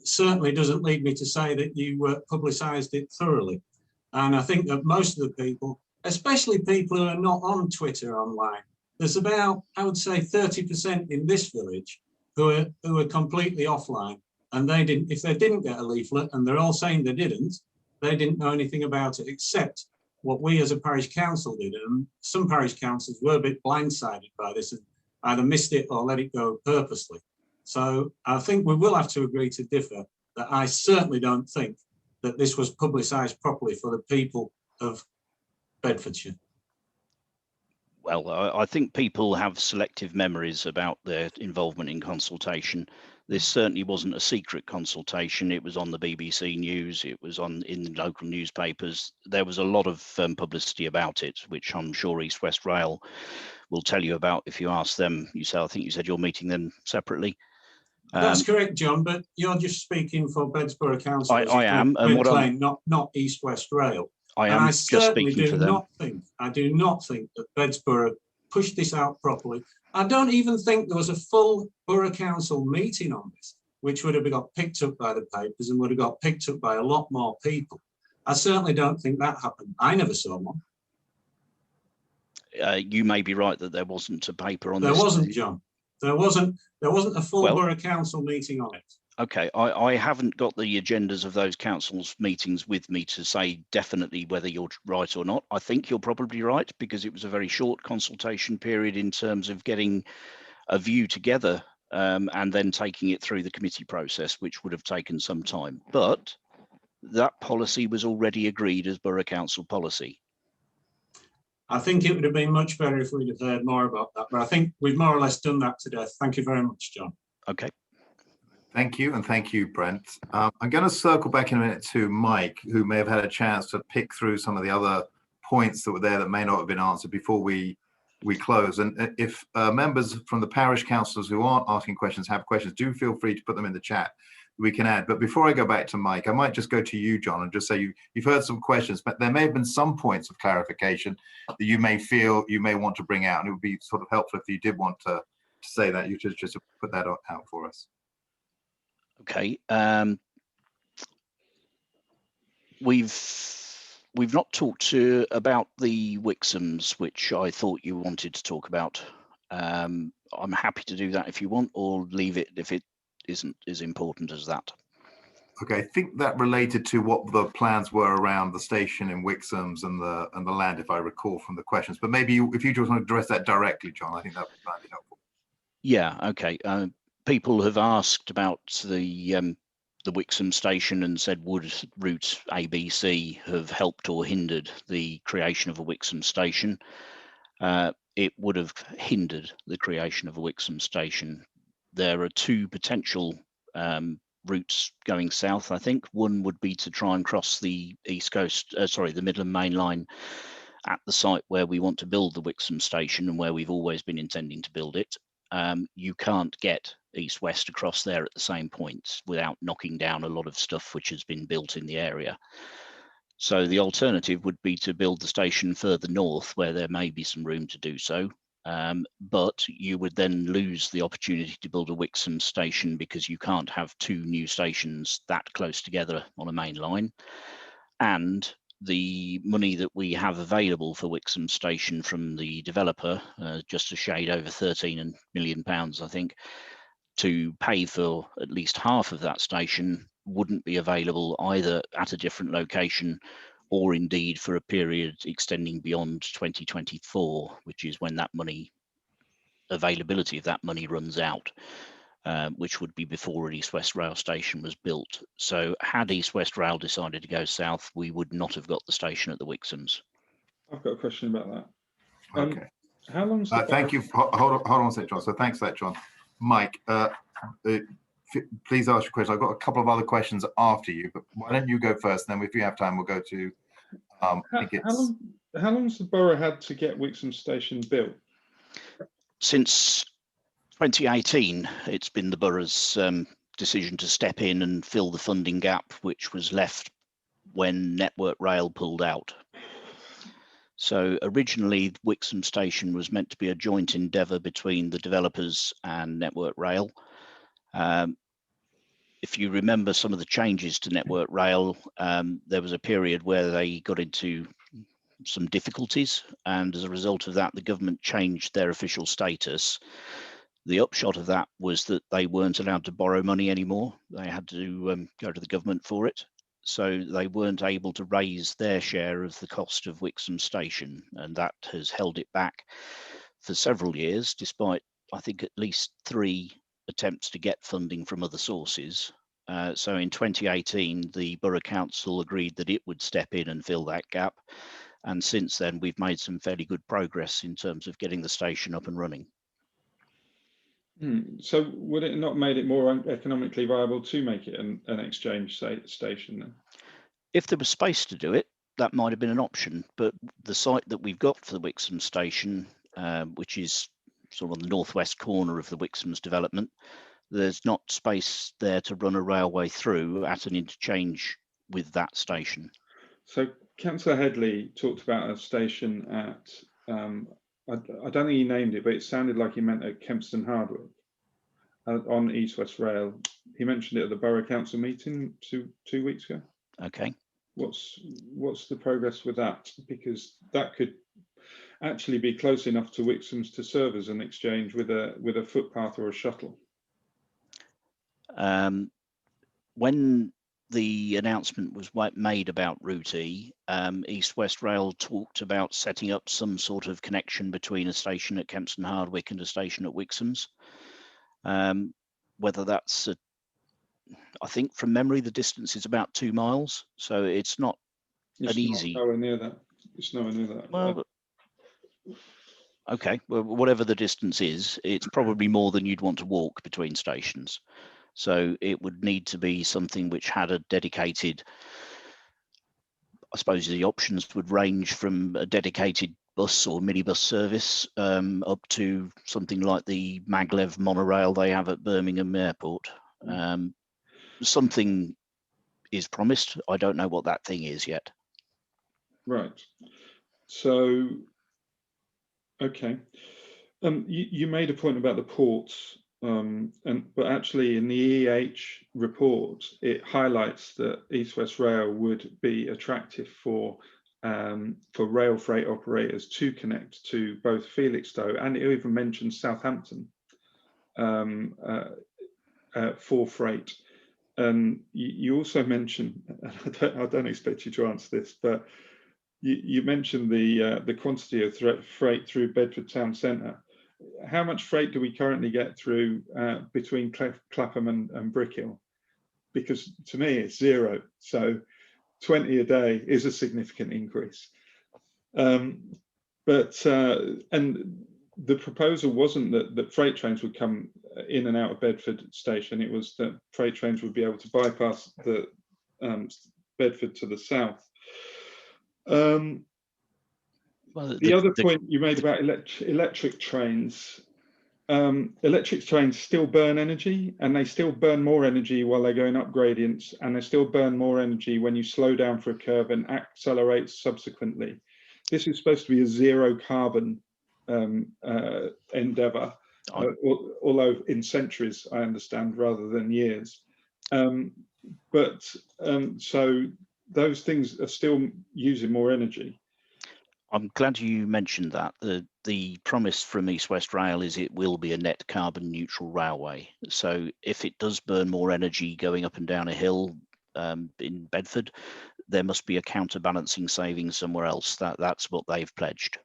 Speaker 6: certainly doesn't lead me to say that you publicised it thoroughly. And I think that most of the people, especially people who are not on Twitter online, there's about, I would say 30% in this village who are completely offline, and they didn't, if they didn't get a leaflet, and they're all saying they didn't know anything about it except what we as a parish council did. And some parish councils were a bit blindsided by this and either missed it or let it go purposely. So I think we will have to agree to differ, that I certainly don't think that this was publicised properly for the people of Bedfordshire.
Speaker 3: Well, I think people have selective memories about their involvement in consultation. This certainly wasn't a secret consultation. It was on the BBC News. It was in the local newspapers. There was a lot of publicity about it, which I'm sure East West Rail will tell you about if you ask them. I think you said you're meeting them separately.
Speaker 6: That's correct, John, but you're just speaking for Bedford Borough Council.
Speaker 3: I am, and what
Speaker 6: claim, not East West Rail.
Speaker 3: I am just speaking for them.
Speaker 6: I do not think that Bedford pushed this out properly. I don't even think there was a full Borough Council meeting on this, which would have got picked up by the papers and would have got picked up by a lot more people. I certainly don't think that happened. I never saw one.
Speaker 3: You may be right that there wasn't a paper on this.
Speaker 6: There wasn't, John. There wasn't a full Borough Council meeting on it.
Speaker 3: Okay, I haven't got the agendas of those councils meetings with me to say definitely whether you're right or not. I think you're probably right, because it was a very short consultation period in terms of getting a view together and then taking it through the committee process, which would have taken some time. But that policy was already agreed as Borough Council policy.
Speaker 6: I think it would have been much better if we'd have heard more about that, but I think we've more or less done that to death. Thank you very much, John.
Speaker 3: Okay.
Speaker 1: Thank you, and thank you, Brent. I'm going to circle back in a minute to Mike, who may have had a chance to pick through some of the other points that were there that may not have been answered before we close. And if members from the parish councils who aren't asking questions have questions, do feel free to put them in the chat. We can add. But before I go back to Mike, I might just go to you, John, and just say you've heard some questions, but there may have been some points of clarification that you may feel you may want to bring out, and it would be sort of helpful if you did want to say that. You just put that out for us.
Speaker 3: Okay. We've not talked about the Wixoms, which I thought you wanted to talk about. I'm happy to do that if you want, or leave it if it isn't as important as that.
Speaker 1: Okay, I think that related to what the plans were around the station in Wixoms and the land, if I recall from the questions. But maybe if you just want to address that directly, John, I think that might be helpful.
Speaker 3: Yeah. Okay. People have asked about the Wixom station and said, would route ABC have helped or hindered the creation of a Wixom station? It would have hindered the creation of a Wixom station. There are two potential routes going south, I think. One would be to try and cross the the Midland Main Line at the site where we want to build the Wixom station and where we've always been intending to build it. You can't get east-west across there at the same point without knocking down a lot of stuff which has been built in the area. So the alternative would be to build the station further north where there may be some room to do so. But you would then lose the opportunity to build a Wixom station because you can't have two new stations that close together on a main line. And the money that we have available for Wixom station from the developer, just a shade over £13 million, I think, to pay for at least half of that station wouldn't be available either at a different location or indeed for a period extending beyond 2024, which is when that money, availability of that money runs out, which would be before an East West Rail station was built. So had East West Rail decided to go south, we would not have got the station at the Wixhams.
Speaker 2: I've got a question about that.
Speaker 1: Okay.
Speaker 2: How long's the
Speaker 1: thank you. Hold on a second, John. So thanks for that, John. Mike, please ask your question. I've got a couple of other questions after you, but why don't you go first? Then if you have time, we'll go to,
Speaker 2: how long's the borough had to get Wixham Station built?
Speaker 3: Since 2018, it's been the borough's decision to step in and fill the funding gap, which was left when Network Rail pulled out. So originally, Wixham Station was meant to be a joint endeavour between the developers and Network Rail. If you remember some of the changes to Network Rail, there was a period where they got into some difficulties, and as a result of that, the government changed their official status. The upshot of that was that they weren't allowed to borrow money anymore. They had to go to the government for it. So they weren't able to raise their share of the cost of Wixham Station, and that has held it back for several years, despite, I think, at least 3 attempts to get funding from other sources. So in 2018, the Borough Council agreed that it would step in and fill that gap. And since then, we've made some fairly good progress in terms of getting the station up and running.
Speaker 2: So would it not made it more economically viable to make it an exchange station then?
Speaker 3: If there was space to do it, that might have been an option. But the site that we've got for the Wixham Station, which is sort of on the northwest corner of the Wixham's development, there's not space there to run a railway through at an interchange with that station. So
Speaker 2: Councillor Headley talked about a station at, I don't think he named it, but it sounded like he meant at Kempston Hardwick on East West Rail. He mentioned it at the Borough Council meeting two weeks ago.
Speaker 3: Okay.
Speaker 2: What's the progress with that? Because that could actually be close enough to Wixham's to serve as an exchange with a footpath or a shuttle.
Speaker 3: When the announcement was made about Route E, East West Rail talked about setting up some sort of connection between a station at Kempston Hardwick and a station at Wixham's. Whether that's, I think from memory, the distance is about 2 miles, so it's not easy.
Speaker 2: Nowhere near that. It's nowhere near that.
Speaker 3: Well, okay, well, whatever the distance is, it's probably more than you'd want to walk between stations. So it would need to be something which had a dedicated, I suppose the options would range from a dedicated bus or minibus service up to something like the maglev monorail they have at Birmingham Airport. Something is promised. I don't know what that thing is yet.
Speaker 2: Right. So, okay. You made a point about the ports. But actually in the EH report, it highlights that East West Rail would be attractive for rail freight operators to connect to both Felixstowe, and it even mentions Southampton for freight. And you also mentioned, I don't expect you to answer this, but you mentioned the quantity of freight through Bedford Town Centre. How much freight do we currently get through between Clapham and Brickhill? Because to me it's 0. So 20 a day is a significant increase. And the proposal wasn't that freight trains would come in and out of Bedford station. It was that freight trains would be able to bypass the Bedford to the south. Well, the other point you made about electric trains, electric trains still burn energy, and they still burn more energy while they're going up gradients, and they still burn more energy when you slow down for a curve and accelerate subsequently. This is supposed to be a zero carbon endeavour, although in centuries, I understand, rather than years. So those things are still using more energy.
Speaker 3: I'm glad you mentioned that. The promise from East West Rail is it will be a net carbon neutral railway. So if it does burn more energy going up and down a hill in Bedford, there must be a counterbalancing savings somewhere else. That's what they've pledged.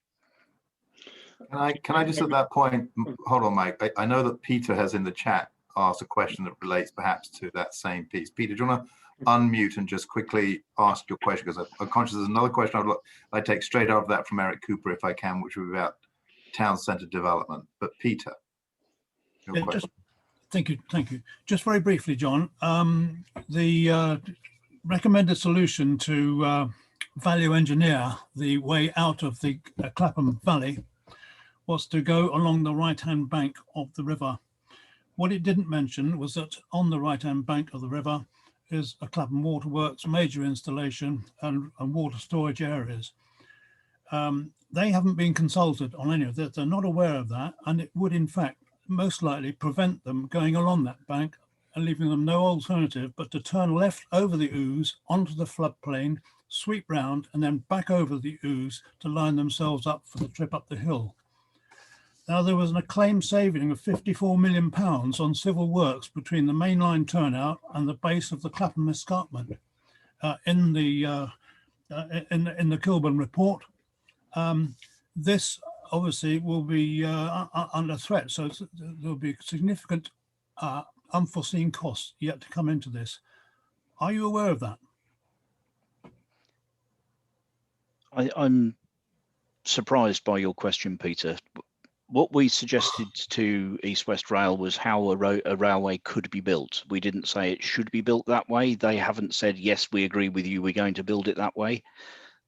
Speaker 1: Can I just at that point, hold on, Mike. I know that Peter has in the chat asked a question that relates perhaps to that same piece. Peter, do you want to unmute and just quickly ask your question? Because I'm conscious there's another question I'd take straight out of that from Eric Cooper, if I can, which would be about town centre development. But Peter, your question.
Speaker 5: Thank you. Just very briefly, John, the recommended solution to value engineer the way out of the Clapham Valley was to go along the right-hand bank of the river. What it didn't mention was that on the right-hand bank of the river is a Clapham Waterworks major installation and water storage areas. They haven't been consulted on any of that. They're not aware of that, and it would in fact most likely prevent them going along that bank and leaving them no alternative but to turn left over the Ouse onto the floodplain, sweep round and then back over the Ouse to line themselves up for the trip up the hill. Now, there was an acclaimed saving of £54 million on civil works between the mainline turnout and the base of the Clapham escarpment in the Kilburn report. This obviously will be under threat, so there'll be significant unforeseen costs yet to come into this. Are you aware of that?
Speaker 3: I'm surprised by your question, Peter. What we suggested to East West Rail was how a railway could be built. We didn't say it should be built that way. They haven't said, yes, we agree with you, we're going to build it that way.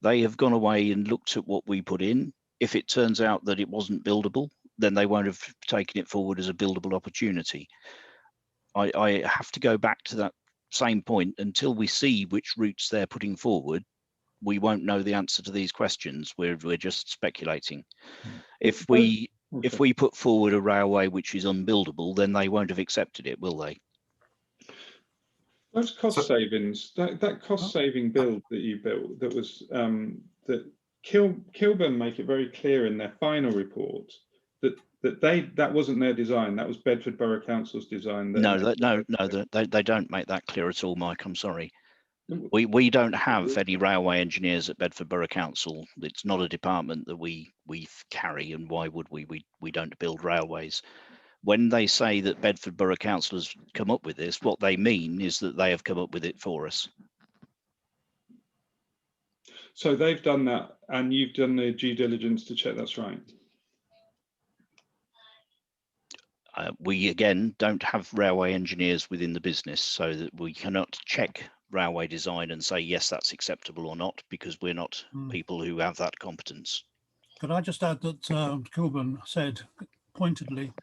Speaker 3: They have gone away and looked at what we put in. If it turns out that it wasn't buildable, then they won't have taken it forward as a buildable opportunity. I have to go back to that same point. Until we see which routes they're putting forward, we won't know the answer to these questions. We're just speculating. If we put forward a railway which is unbuildable, then they won't have accepted it, will they?
Speaker 2: Those cost savings, that cost saving build that you built, that was that Kilburn make it very clear in their final report that wasn't their design. That was Bedford Borough Council's design.
Speaker 3: No, they don't make that clear at all, Mike. I'm sorry. We don't have any railway engineers at Bedford Borough Council. It's not a department that we carry, and why would we? We don't build railways. When they say that Bedford Borough Council has come up with this, what they mean is that they have come up with it for us.
Speaker 2: So they've done that, and you've done the due diligence to check that's right.
Speaker 3: We again don't have railway engineers within the business, so that we cannot check railway design and say yes, that's acceptable or not, because we're not people who have that competence.
Speaker 5: Could I just add that Kilburn said pointedly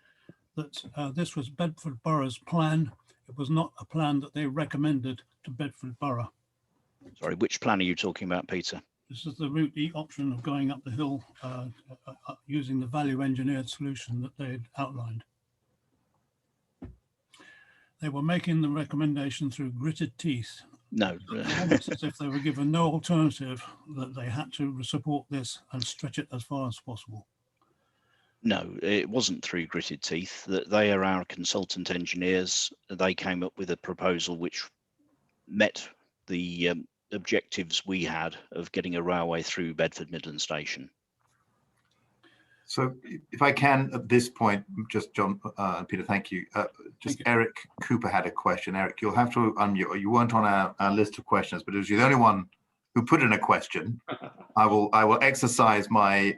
Speaker 5: that this was Bedford Borough's plan. It was not a plan that they recommended to Bedford Borough.
Speaker 3: Sorry, which plan are you talking about, Peter?
Speaker 5: This is the route E option of going up the hill using the value engineered solution that they had outlined. They were making the recommendation through gritted teeth.
Speaker 3: No.
Speaker 5: Almost as if they were given no alternative, that they had to support this and stretch it as far as possible.
Speaker 3: No, it wasn't through gritted teeth. That they are our consultant engineers. They came up with a proposal which met the objectives we had of getting a railway through Bedford Midland Station.
Speaker 1: So if I can, at this point, just John and Peter, thank you. Just Eric Cooper had a question. Eric, you'll have to unmute. You weren't on our list of questions, but as you're the only one who put in a question, I will exercise my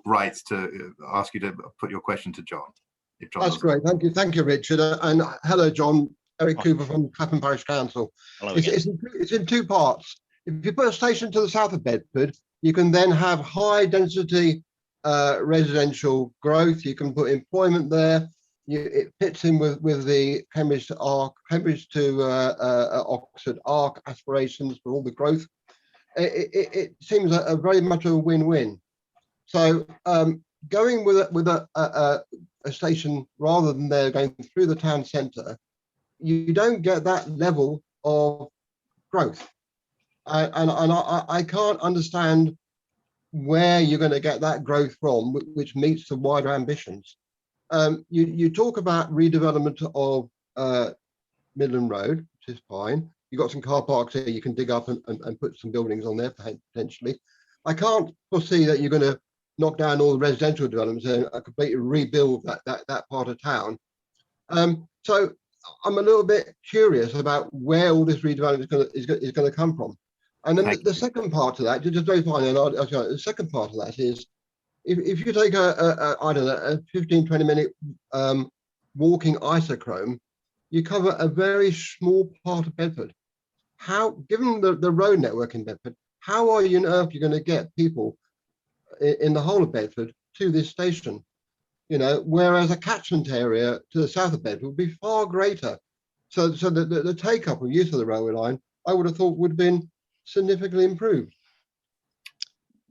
Speaker 1: rights to ask you to put your question to John. If John
Speaker 7: That's great. Thank you, Richard. And hello, John. Eric Cooper from Clapham Parish Council.
Speaker 3: Hello
Speaker 7: it's in two parts. If you put a station to the south of Bedford, you can then have high density residential growth. You can put employment there. It fits in with the Cambridge to Oxford ARC aspirations for all the growth. It seems a very much of a win-win. So going with a station rather than they're going through the town centre, you don't get that level of growth. And I can't understand where you're going to get that growth from, which meets the wider ambitions. You talk about redevelopment of Midland Road, which is fine. you've got some car parks here you can dig up and put some buildings on there potentially. I can't foresee that you're going to knock down all the residential developments and completely rebuild that part of town. So I'm a little bit curious about where all this redevelopment is going to come from. And then the second part of that, just very finally, the second part of that is, if you take I don't know, a 15-20 minute walking isochrome, you cover a very small part of Bedford. How, given the road network in Bedford, how are you on earth you're going to get people in the whole of Bedford to this station? You know, whereas a catchment area to the south of Bedford would be far greater. So the take up of use of the railway line, I would have thought would have been significantly improved.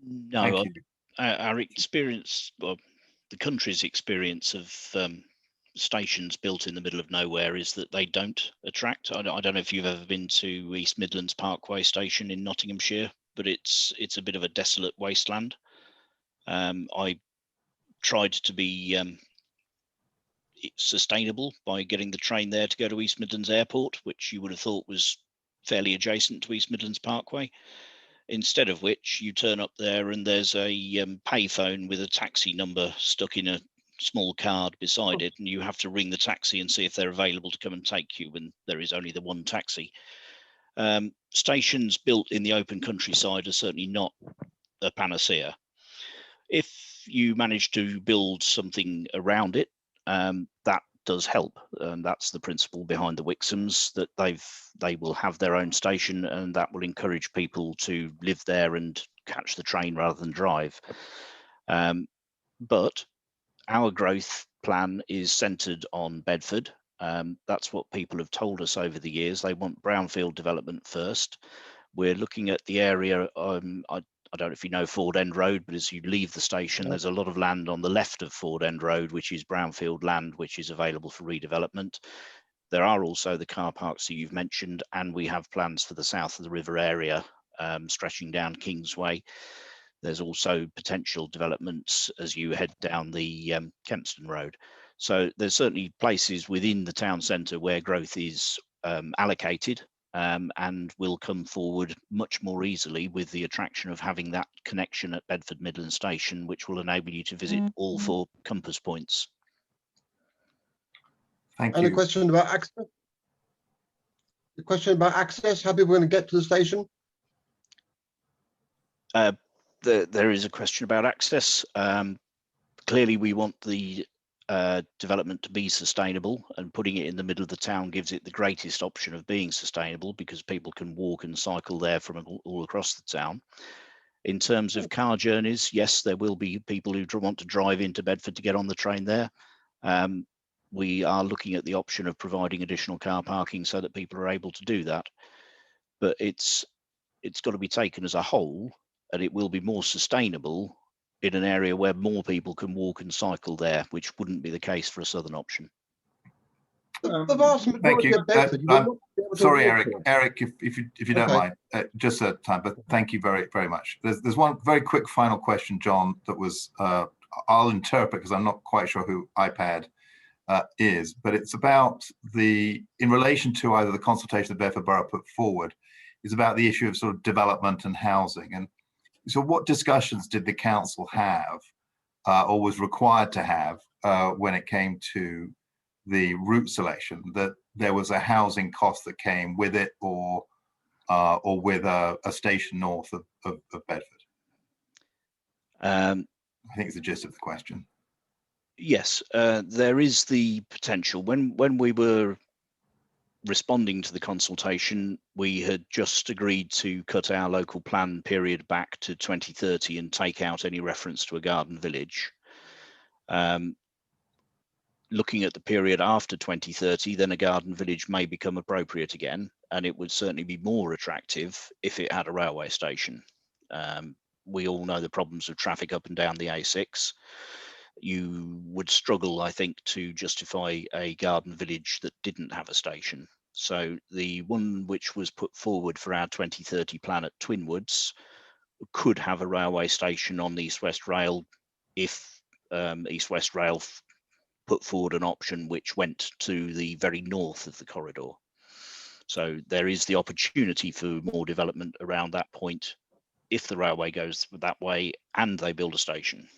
Speaker 3: No, our experience, well, the country's experience of stations built in the middle of nowhere is that they don't attract. I don't know if you've ever been to East Midlands Parkway station in Nottinghamshire, but it's a bit of a desolate wasteland. I tried to be sustainable by getting the train there to go to East Midlands Airport, which you would have thought was fairly adjacent to East Midlands Parkway. Instead of which, you turn up there and there's a payphone with a taxi number stuck in a small card beside it, and you have to ring the taxi and see if they're available to come and take you when there is only the one taxi. Stations built in the open countryside are certainly not a panacea. If you manage to build something around it, that does help, and that's the principle behind the Wixoms, that they will have their own station, and that will encourage people to live there and catch the train rather than drive. But our growth plan is centred on Bedford. That's what people have told us over the years. They want brownfield development first. We're looking at the area. I don't know if you know Ford End Road, but as you leave the station, there's a lot of land on the left of Ford End Road, which is brownfield land, which is available for redevelopment. There are also the car parks that you've mentioned, and we have plans for the south of the river area, stretching down Kingsway. There's also potential developments as you head down the Kempston Road. So there's certainly places within the town centre where growth is allocated, and will come forward much more easily with the attraction of having that connection at Bedford Midland Station, which will enable you to visit all 4 compass points.
Speaker 1: Thank you.
Speaker 7: And a question about access. The question about access, how people are going to get to the station?
Speaker 3: There is a question about access. Clearly, we want the development to be sustainable, and putting it in the middle of the town gives it the greatest option of being sustainable, because people can walk and cycle there from all across the town. In terms of car journeys, yes, there will be people who want to drive into Bedford to get on the train there. We are looking at the option of providing additional car parking so that people are able to do that. But it's got to be taken as a whole, and it will be more sustainable in an area where more people can walk and cycle there, which wouldn't be the case for a southern option.
Speaker 7: The vast majority of Bedford,
Speaker 1: sorry, Eric, if you don't mind, just a time, but thank you very, very much. There's one very quick final question, John, that was, I'll interpret because I'm not quite sure who iPad is, but it's about in relation to either the consultation the Bedford Borough put forward, is about the issue of sort of development and housing. And so what discussions did the council have or was required to have when it came to the route selection, that there was a housing cost that came with it, or with a station north of Bedford? I think it's the gist of the question.
Speaker 3: Yes, there is the potential. When we were responding to the consultation, we had just agreed to cut our local plan period back to 2030 and take out any reference to a garden village. Looking at the period after 2030, then a garden village may become appropriate again, and it would certainly be more attractive if it had a railway station. We all know the problems of traffic up and down the A6. You would struggle, I think, to justify a garden village that didn't have a station. So the one which was put forward for our 2030 plan at Twinwoods could have a railway station on the East West Rail if East West Rail put forward an option which went to the very north of the corridor. So there is the opportunity for more development around that point if the railway goes that way and they build a station.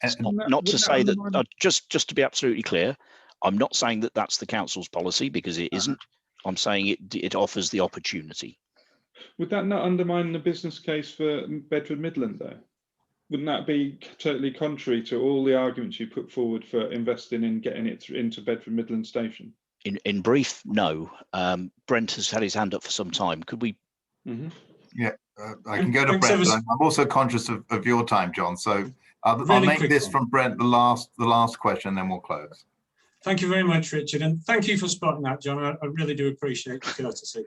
Speaker 3: It's not to say that, just to be absolutely clear, I'm not saying that that's the council's policy, because it isn't. I'm saying it offers the opportunity.
Speaker 2: Would that not undermine the business case for Bedford Midland, though? Wouldn't that be totally contrary to all the arguments you put forward for investing in getting it into Bedford Midland Station?
Speaker 3: In brief, no. Brent has had his hand up for some time. Could we?
Speaker 1: Yeah, I can go to Brent, but I'm also conscious of your time, John. So I'll make this from Brent the last question, then we'll close.
Speaker 6: Thank you very much, Richard, and thank you for spotting that, John. I really do appreciate the courtesy.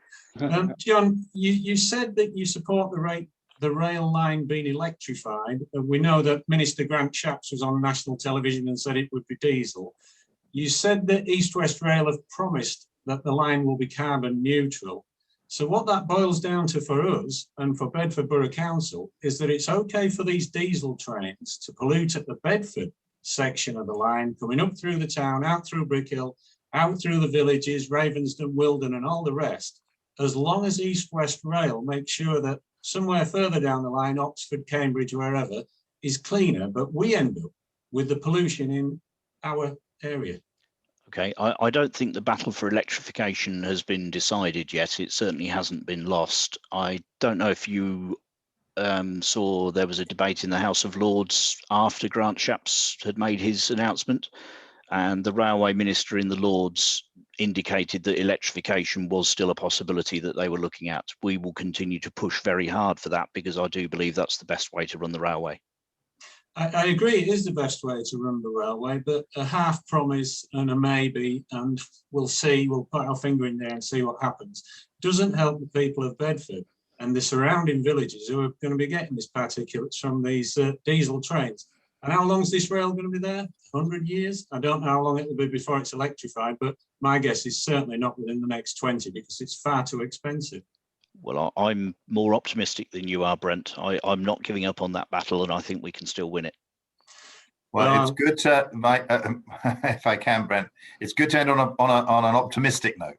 Speaker 6: John, you said that you support the rail line being electrified. We know that Minister Grant Shapps was on national television and said it would be diesel. You said that East West Rail have promised that the line will be carbon neutral. So what that boils down to for us and for Bedford Borough Council is that it's okay for these diesel trains to pollute at the Bedford section of the line, coming up through the town, out through Brickhill, out through the villages, Ravensden, Wilden and all the rest, as long as East West Rail makes sure that somewhere further down the line, Oxford, Cambridge, wherever, is cleaner, but we end up with the pollution in our area.
Speaker 3: Okay, I don't think the battle for electrification has been decided yet. It certainly hasn't been lost. I don't know if you saw there was a debate in the House of Lords after Grant Shapps had made his announcement, and the railway minister in the Lords indicated that electrification was still a possibility that they were looking at. We will continue to push very hard for that, because I do believe that's the best way to run the railway.
Speaker 6: I agree it is the best way to run the railway, but a half promise and a maybe, and we'll see, we'll put our finger in there and see what happens, doesn't help the people of Bedford and the surrounding villages who are going to be getting this particulates from these diesel trains. And how long is this rail going to be there? 100 years? I don't know how long it will be before it's electrified, but my guess is certainly not within the next 20, because it's far too expensive.
Speaker 3: Well, I'm more optimistic than you are, Brent. I'm not giving up on that battle, and I think we can still win it.
Speaker 1: Well, it's good to, if I can, Brent, it's good to end on an optimistic note.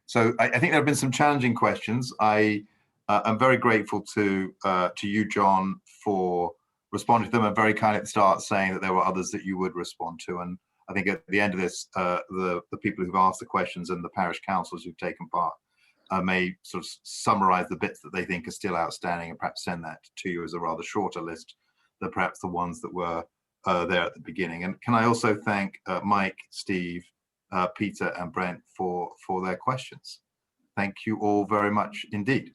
Speaker 1: So I think there have been some challenging questions. I am very grateful to you, John, for responding to them, and very kind at the start saying that there were others that you would respond to. And I think at the end of this, the people who've asked the questions and the parish councils who've taken part may sort of summarize the bits that they think are still outstanding and perhaps send that to you as a rather shorter list than perhaps the ones that were there at the beginning. And can I also thank Mike, Steve, Peter and Brent for their questions. Thank you all very much indeed.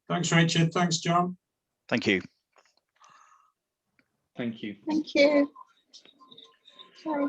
Speaker 6: Thanks, Richard. Thanks, John.
Speaker 3: Thank you.
Speaker 2: Thank you.
Speaker 8: Thank you. Sorry.